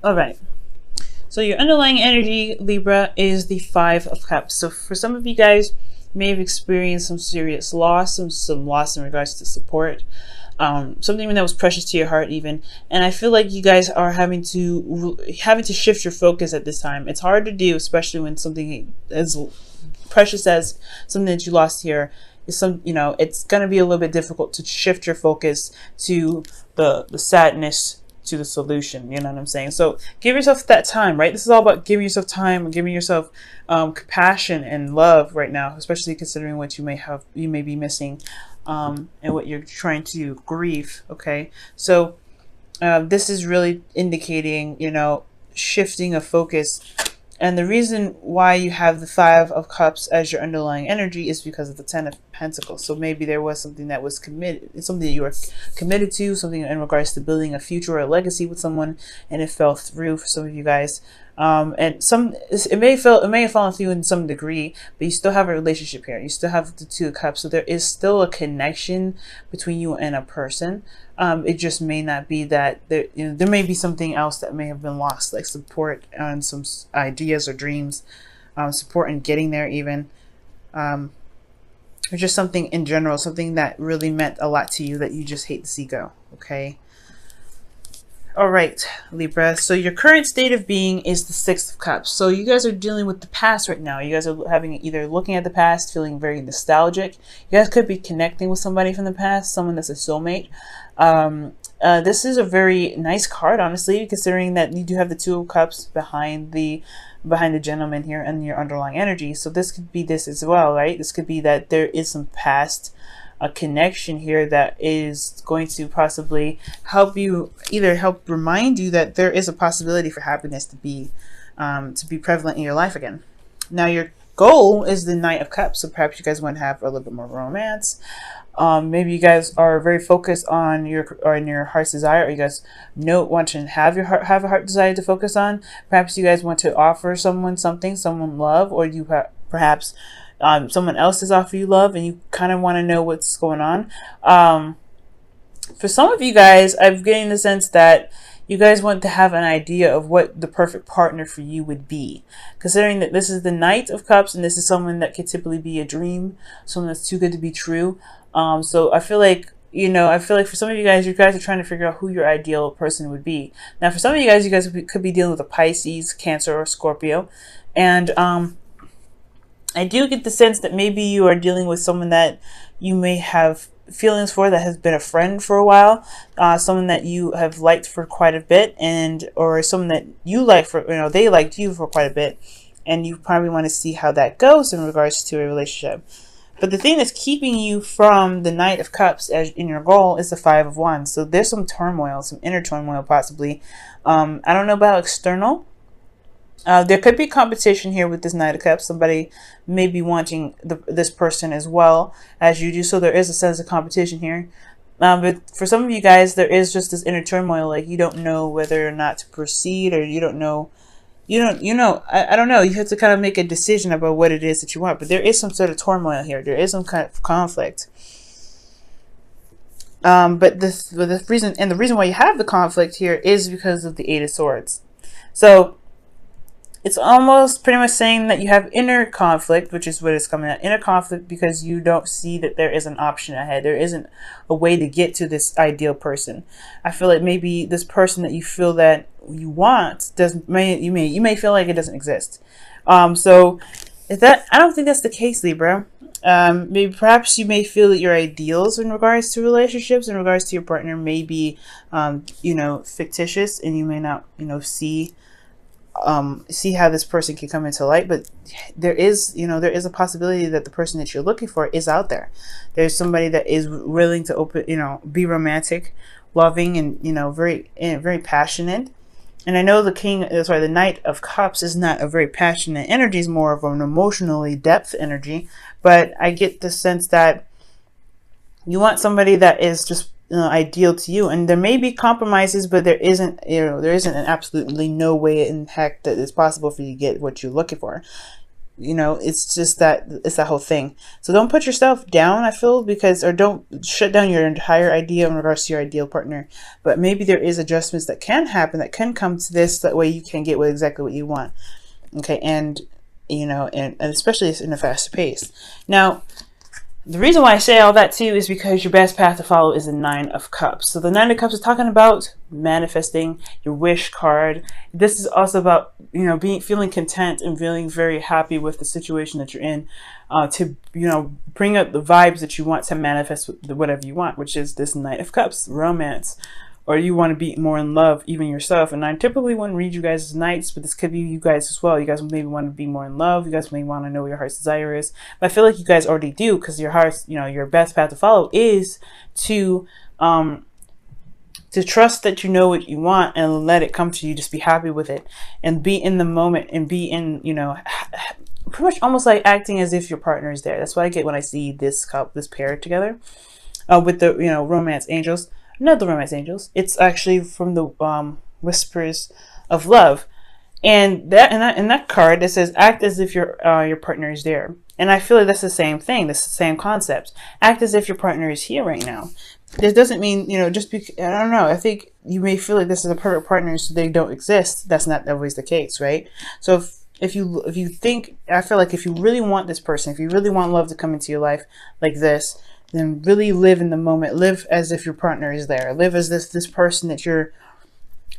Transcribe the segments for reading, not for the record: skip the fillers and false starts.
All right. So your underlying energy, Libra, is the Five of Cups. So for some of you guys, you may have experienced some serious loss, some loss in regards to support, something that was precious to your heart even. And I feel like you guys are having to shift your focus at this time. It's hard to do, especially when something as precious as something that you lost here is it's going to be a little bit difficult to shift your focus to the sadness to the solution. You know what I'm saying? So give yourself that time, right? This is all about giving yourself time and giving yourself compassion and love right now, especially considering what you may be missing, and what you're trying to grieve. Okay, so this is really indicating, shifting of focus. And the reason why you have the Five of Cups as your underlying energy is because of the Ten of Pentacles. So maybe there was something that was committed, something that you were committed to, something in regards to building a future or a legacy with someone, and it fell through for some of you guys. And it may have fallen through in some degree, but you still have a relationship here. You still have the Two of Cups, so there is still a connection between you and a person. It just may not be that there may be something else that may have been lost, like support on some ideas or dreams, support in getting there even, or just something in general, something that really meant a lot to you that you just hate to see go. Okay. All right, Libra. So your current state of being is the Six of Cups. So you guys are dealing with the past right now. You guys are either looking at the past, feeling very nostalgic. You guys could be connecting with somebody from the past, someone that's a soulmate. This is a very nice card, honestly, considering that you do have the Two of Cups behind the gentleman here and your underlying energy. So this could be this as well, right? This could be that there is some past connection here that is going to possibly help remind you that there is a possibility for happiness to be prevalent in your life again. Now your goal is the Knight of Cups, so perhaps you guys want to have a little bit more romance. Maybe you guys are very focused on your heart's desire, or you guys want to have a heart desire to focus on. Perhaps you guys want to offer someone love, or you perhaps someone else has offered you love and you kind of want to know what's going on. For some of you guys, I'm getting the sense that you guys want to have an idea of what the perfect partner for you would be, considering that this is the Knight of Cups and this is someone that could typically be a dream, someone that's too good to be true. So I feel like for some of you guys are trying to figure out who your ideal person would be. Now, for some of you guys could be dealing with a Pisces, Cancer, or Scorpio. And I do get the sense that maybe you are dealing with someone that you may have feelings for, that has been a friend for a while, someone that you have liked for quite a bit, or someone that you like for, they liked you for quite a bit, and you probably want to see how that goes in regards to a relationship. But the thing that's keeping you from the Knight of Cups as in your goal is the Five of Wands. So there's some turmoil, some inner turmoil possibly. I don't know about external. There could be competition here with this Knight of Cups. Somebody may be wanting this person as well as you do. So there is a sense of competition here. But for some of you guys, there is just this inner turmoil. Like you don't know whether or not to proceed, or you don't know. I don't know. You have to kind of make a decision about what it is that you want. But there is some sort of turmoil here. There is some kind of conflict. But the reason why you have the conflict here is because of the Eight of Swords. So it's almost pretty much saying that you have inner conflict, which is what it's coming at. Inner conflict because you don't see that there is an option ahead. There isn't a way to get to this ideal person. I feel like maybe this person that you feel that you want you may feel like it doesn't exist. So I don't think that's the case, Libra. Maybe perhaps you may feel that your ideals in regards to relationships, in regards to your partner, may be fictitious, and you may not see how this person can come into light. But there is a possibility that the person that you're looking for is out there. There's somebody that is willing to be romantic, loving, and very passionate. And I know the Knight of Cups is not a very passionate energy, it's more of an emotionally depth energy. But I get the sense that you want somebody that is just ideal to you, and there may be compromises, but there isn't an absolutely no way in heck that it's possible for you to get what you're looking for. you know, it's just that, it's that whole thing. So don't put yourself down, I feel, because, or don't shut down your entire idea in regards to your ideal partner. But maybe there is adjustments that can happen, that can come to this, that way you can get exactly what you want. Okay, and you know, and especially in a fast pace. Now, the reason why I say all that too is because your best path to follow is the Nine of Cups. So the Nine of Cups is talking about manifesting, your wish card. This is also about, you know, feeling content and feeling very happy with the situation that you're in, to, you know, bring up the vibes that you want to manifest whatever you want, which is this Knight of Cups, romance. Or you want to be more in love, even yourself. And I typically wouldn't read you guys as knights, but this could be you guys as well. You guys maybe want to be more in love. You guys may want to know what your heart's desire is. But I feel like you guys already do, because your heart's, you know, your best path to follow is to trust that you know what you want and let it come to you. Just be happy with it and be in the moment and be in, you know, pretty much almost like acting as if your partner is there. That's what I get when I see this pair together with the, you know, romance angels. Not the romance angels. It's actually from the whispers of love, and that card that says act as if your partner is there. And I feel like that's the same thing. That's the same concept. Act as if your partner is here right now. This doesn't mean, you know, just because, I don't know. I think you may feel like this is a perfect partner, so they don't exist. That's not always the case, right? So if you think, I feel like if you really want this person, if you really want love to come into your life like this, then really live in the moment. Live as if your partner is there. Live as this person that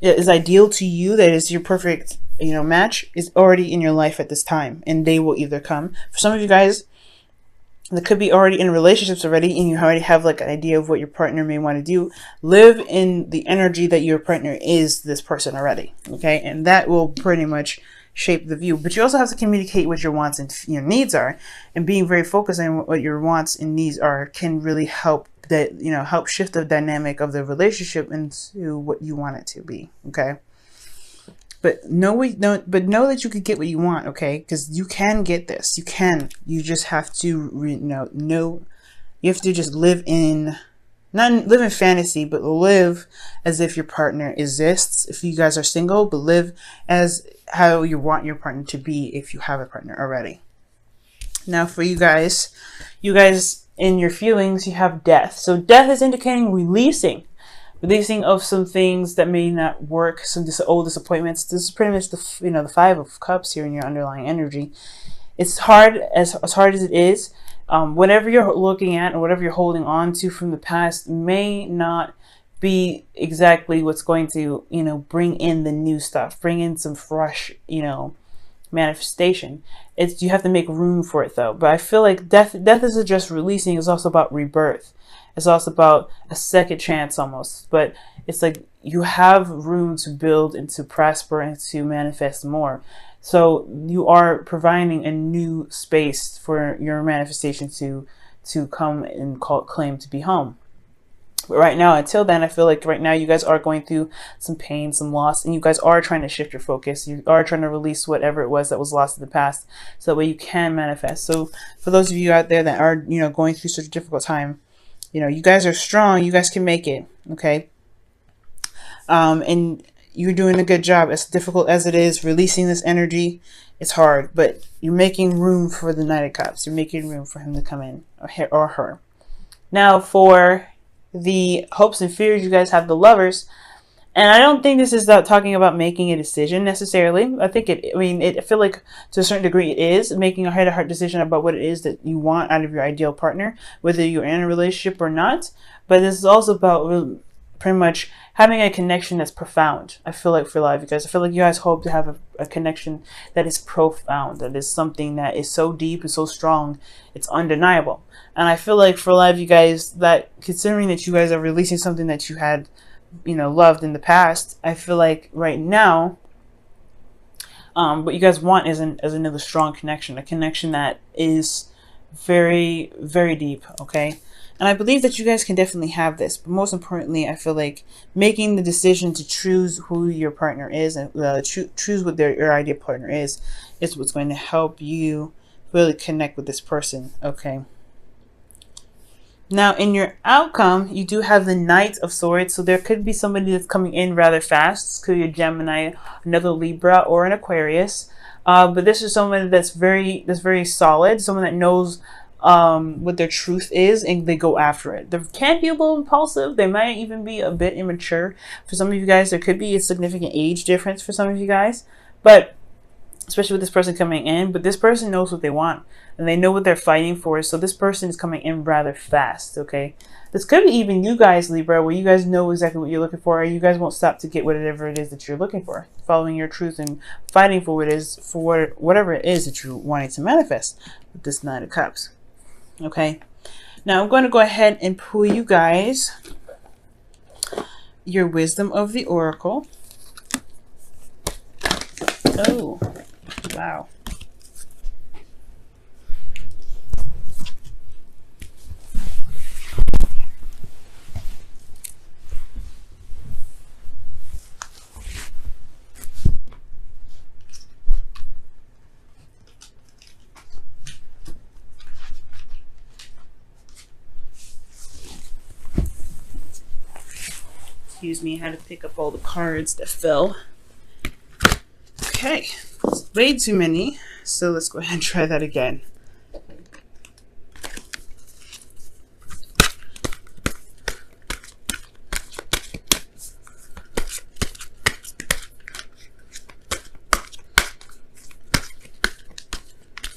is ideal to you, that is your perfect, you know, match, is already in your life at this time, and they will either come. For some of you guys, that could be already in relationships already, and you already have like an idea of what your partner may want to do. Live in the energy that your partner is this person already, okay? And that will pretty much shape the view. But you also have to communicate what your wants and your needs are, and being very focused on what your wants and needs are can really help that, you know, help shift the dynamic of the relationship into what you want it to be. Okay, but know that you could get what you want. Okay, because you can get this. You just have to know. You have to just live in. Not live in fantasy, but live as if your partner exists. If you guys are single, but live as how you want your partner to be if you have a partner already. Now for you guys in your feelings, you have death. So death is indicating releasing of some things that may not work, some old disappointments. This is pretty much the, you know, the Five of Cups here in your underlying energy. It's hard, as hard as it is. Whatever you're looking at or whatever you're holding on to from the past may not be exactly what's going to, you know, bring in the new stuff, bring in some fresh, you know, manifestation. You have to make room for it though. But I feel like death isn't just releasing, it's also about rebirth. It's also about a second chance almost. But it's like you have room to build and to prosper and to manifest more. So you are providing a new space for your manifestation to come and claim to be home. But right now, until then, I feel like right now you guys are going through some pain, some loss, and you guys are trying to shift your focus. You are trying to release whatever it was that was lost in the past, so that way you can manifest. So for those of you out there that are, you know, going through such a difficult time, you know, you guys are strong. You guys can make it. Okay. And you're doing a good job. As difficult as it is, releasing this energy, it's hard, but you're making room for the Knight of Cups. You're making room for him to come in, or her. Now for the hopes and fears, you guys have the Lovers. And I don't think this is talking about making a decision necessarily. I feel like to a certain degree it is making a heart-to-heart decision about what it is that you want out of your ideal partner, whether you're in a relationship or not. But this is also about pretty much having a connection that's profound. I feel like for a lot of you guys, I feel like you guys hope to have a connection that is profound, that is something that is so deep and so strong, it's undeniable. And I feel like for a lot of you guys, that considering that you guys are releasing something that you had, you know, loved in the past, I feel like right now, what you guys want is another strong connection, a connection that is very, very deep. Okay. And I believe that you guys can definitely have this. But most importantly, I feel like making the decision to choose who your partner is and choose what your ideal partner is what's going to help you really connect with this person. Okay. Now, in your outcome, you do have the Knight of Swords. So there could be somebody that's coming in rather fast. This could be a Gemini, another Libra, or an Aquarius. But this is someone that's very solid. Someone that knows what their truth is, and they go after it. They can be a little impulsive. They might even be a bit immature. For some of you guys, there could be a significant age difference for some of you guys. But especially with this person coming in, but this person knows what they want and they know what they're fighting for. So this person is coming in rather fast. Okay, this could be even you guys, Libra, where you guys know exactly what you're looking for, and you guys won't stop to get whatever it is that you're looking for, following your truth and fighting for what it is, for whatever it is that you're wanting to manifest with this Nine of Cups. Okay, now I'm going to go ahead and pull you guys your wisdom of the oracle. Oh, wow. Excuse me, I had to pick up all the cards that fell. Okay, it's way too many, so let's go ahead and try that again.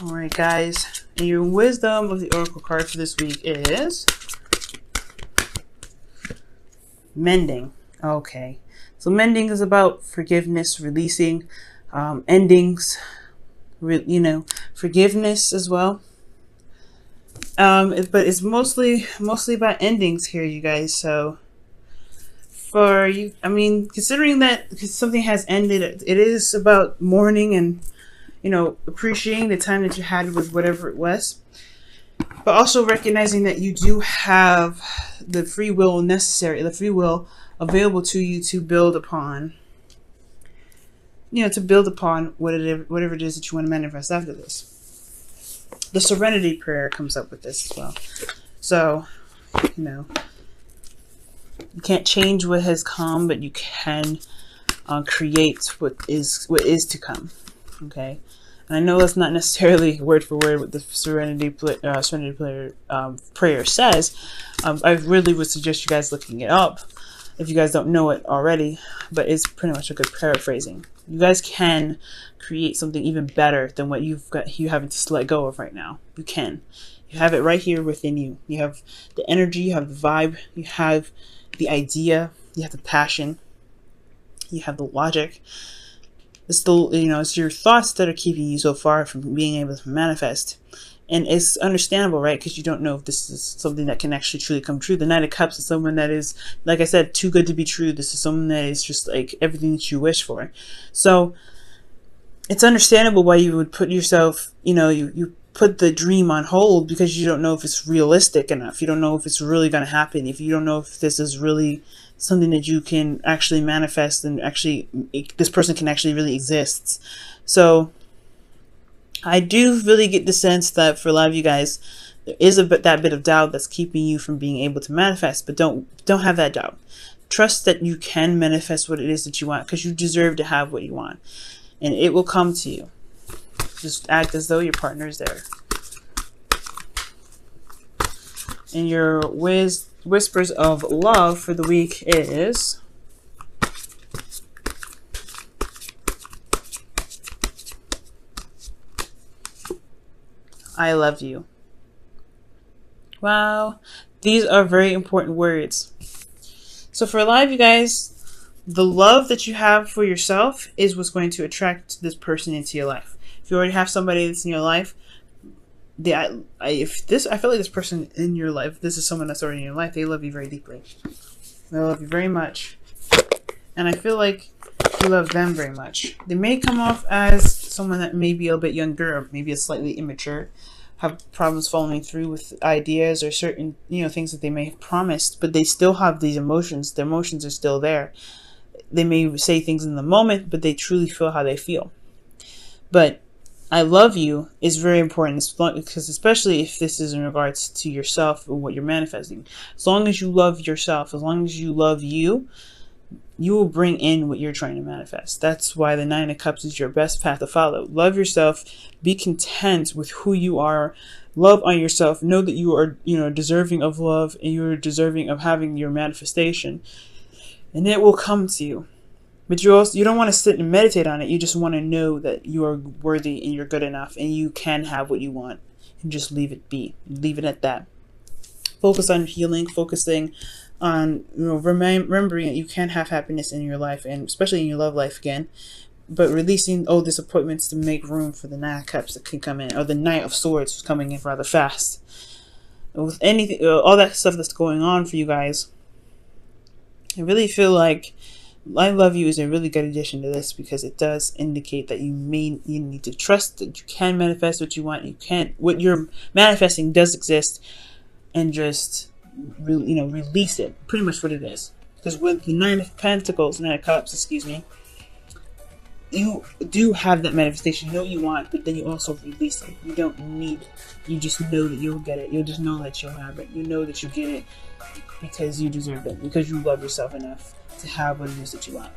Alright guys, and your wisdom of the oracle card for this week is mending. Okay, so mending is about forgiveness, releasing, endings, forgiveness as well. But it's mostly about endings here, you guys. So for you, I mean, considering that something has ended, it is about mourning and appreciating the time that you had with whatever it was, but also recognizing that you do have the free will necessary, the free will available to you to build upon, whatever it is that you want to manifest after this. The serenity prayer comes up with this as well. So, you can't change what has come, but you can create what is to come. Okay, and I know that's not necessarily word for word what the serenity prayer says. I really would suggest you guys looking it up if you guys don't know it already, but it's pretty much a good paraphrasing. You guys can create something even better than what you having to let go of right now. You can. You have it right here within you. You have the energy, you have the vibe, you have the idea, you have the passion, you have the logic. It's it's your thoughts that are keeping you so far from being able to manifest. And it's understandable, right? Because you don't know if this is something that can actually truly come true. The Knight of Cups is someone that is, like I said, too good to be true. This is someone that is just like everything that you wish for. So it's understandable why you would put yourself, you put the dream on hold, because you don't know if it's realistic enough. You don't know if it's really going to happen. If you don't know if this is really something that you can actually manifest and actually this person can actually really exist. So I do really get the sense that for a lot of you guys, there is that bit of doubt that's keeping you from being able to manifest, but don't have that doubt. Trust that you can manifest what it is that you want, because you deserve to have what you want, and it will come to you. Just act as though your partner is there. And your whispers of love for the week is I love you. Wow, these are very important words. So for a lot of you guys, the love that you have for yourself is what's going to attract this person into your life. If you already have somebody that's in your life, I feel like this person in your life, this is someone that's already in your life, they love you very deeply. They love you very much. And I feel like you love them very much. They may come off as someone that may be a bit younger or maybe a slightly immature, have problems following through with ideas or certain, things that they may have promised, but they still have these emotions. Their emotions are still there. They may say things in the moment, but they truly feel how they feel. But I love you is very important, because especially if this is in regards to yourself and what you're manifesting. As long as you love yourself, as long as you love you, you will bring in what you're trying to manifest. That's why the Nine of Cups is your best path to follow. Love yourself. Be content with who you are. Love on yourself. Know that you are, deserving of love, and you're deserving of having your manifestation, and it will come to you. But you don't want to sit and meditate on it. You just want to know that you are worthy and you're good enough and you can have what you want, and just leave it be. Leave it at that. Focus on healing, focusing on remembering that you can have happiness in your life, and especially in your love life again, but releasing old disappointments to make room for the Nine of Cups that can come in, or the Knight of Swords coming in rather fast. With anything, all that stuff that's going on for you guys, I really feel like I Love You is a really good addition to this, because it does indicate that you need to trust that you can manifest what you want. What you're manifesting does exist, and just release it. Pretty much what it is. Because with the Nine of Cups, excuse me, you do have that manifestation. You know what you want, but then you also release it. You just know that you'll get it. You'll just know that you'll have it. You know that you get it because you deserve it, because you love yourself enough to have what it is that you want.